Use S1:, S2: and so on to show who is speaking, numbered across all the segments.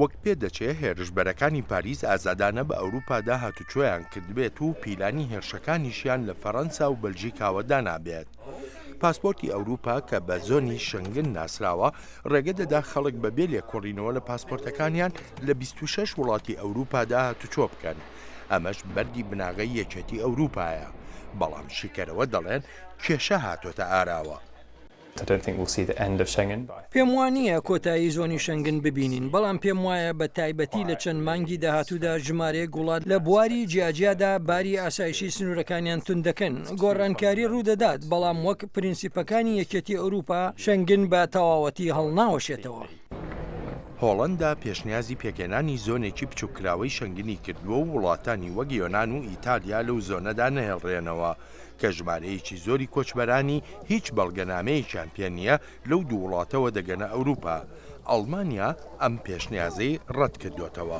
S1: وەک پێدەچێت هێرشبەرەکانی پاریس ئازادانە بە ئەوروپا داهاتوچۆیان کردبێت و پیلانی هێرشەکانیشیان لە فەڕەنسا و بەلژیکاوە دانابێت. پاسپۆرتی ئەوروپا کە بە زۆنی شنگن ناسراوە ڕێگە دەدا خەڵک بەبێ لێکۆڕینەوە لە پاسپۆرتەکانیان لە 26 وڵاتی ئەوروپا داهاتوچۆ بکەن. ئەمەش بەردی بناغی یەکێتی ئەوروپایە، بەڵام شیکەرەوە دەڵێن کێشە هاتۆتە ئاراوە.
S2: پێم وانە کۆتایی زۆنی شەنگن ببینین، بەڵام پێم وایە بە تایبەتی لە چەند مانگی داهاتوودا ژمارەیەک وڵات لە بواری جیاجیادا باری ئاسایشی سنوورەکانیان تون دەکەن. گۆڕانکاری ڕوودەدات، بەڵام وەک پرینسیپەکانی یەکێتی ئەوروپا شەنگن بە تەواوەتی هەڵناوەشێتەوە.
S1: هۆڵەندا پێشنیازی پێکێنانی زۆنێکی بچووکراوەی شەنگنی کردووە و وڵاتانی وەک یۆنان و ئیتالیا لەو زۆنەدا نەهێڵڕێنەوە کە ژمارەیەکی زۆری کۆچبەرانی هیچ بەڵگەنامەیەکیان پێ نییە لەو دوو وڵاتەوە دەگەنە ئەوروپا. ئەڵمانیا ئەم پێشنیازەی ڕەت کردوێتەوە.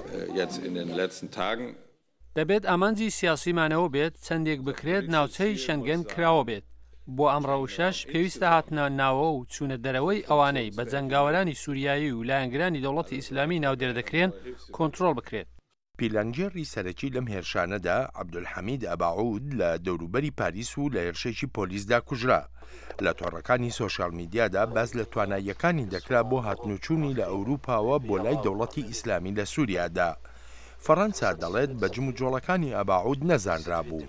S3: دەبێت ئامانجی سیاسیمانەوە بێت چەندێک بکرێت ناوچەی شەنگن کراوە بێت. بۆ ئەم ڕەوشەش پێویستە هاتنە ناوە و چوونە دەرەوەی ئەوانەی بە جەنگاوەرانی سووریایی و لایەنگرانی دەوڵەتی ئیسلامی ناودێردەکرێن کۆنتڕۆڵ بکرێت.
S1: پیلانگێڕی سەرەکی لەم هێرشانەدا عەبدولحەمید ئەباعود لە دەوروبەری پاریس و لە هێرشێکی پۆلیسدا کوژرا. لە تۆڕەکانی سۆشیال میدیادا باز لە تواناییەکانی دەکرا بۆ هاتنوچوونی لە ئەوروپاوە بۆ لای دەوڵەتی ئیسلامی لە سووریادا. فەڕەنسا دەڵێت بە جم و جۆڵەکانی ئەباعود نەزانرا بوو.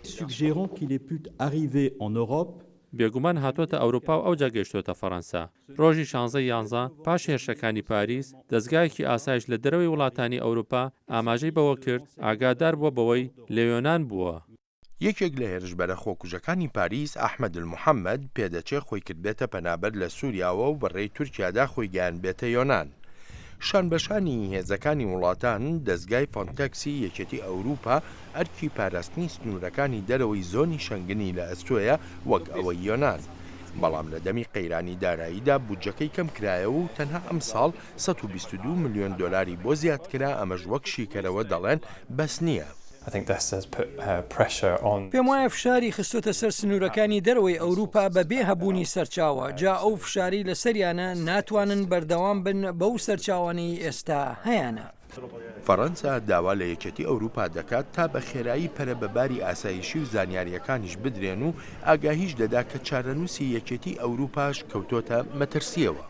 S4: بێگومان هاتوۆتە ئەوروپا و ئەوجا گەیشتۆتە فەڕەنسا. ڕۆژی 16 پاش هێرشەکانی پاریس دەستگایەکی ئاسایش لە دەرەوەی وڵاتانی ئەوروپا ئاماژەی بەوە کرد ئاگادار بووە بەوەی لە یۆنان بووە.
S1: یەکێک لە هێرشبەرە خۆکوژەکانی پاریس ئەحمەد الموحەممەد پێدەچێت خۆی کردبێتە پەنابەر لە سووریاوە و بەڕێی تورکیادا خۆی گیان بێتە یۆنان. شانبەشانی هێزەکانی وڵاتان دەستگای فۆنتەکسی یەکێتی ئەوروپا ئەرکی پاراستنی سنوورەکانی دەرەوەی زۆنی شەنگنی لە ئەستۆیە وەک ئەوەی یۆنان. بەڵام لە دەمی قەیرانی داراییدا بودجەکەی کەم کرایەوە و تەنها ئەم ساڵ 122 ملیۆن دۆلاری بۆ زیادکرا. ئەمەش وەک شیکەرەوە دەڵێن بەس نییە.
S2: پێم وایە فشاری خستۆتە سەر سنوورەکانی دەرەوەی ئەوروپا بەبێ هەبوونی سەرچاوە، جا ئەو فشاری لە سەریانە ناتوانن بەردەوام بن بەو سەرچاوانی ئێستا هەیەە.
S1: فەڕەنسا داوا لە یەکێتی ئەوروپا دەکات تا بە خێرایی پەرە بەباری ئاسایشی و زانیاریەکانیش بدرێن و ئاگاهیش دەدا کە چارەنووسی یەکێتی ئەوروپاش کەوتۆتە مەترسیەوە.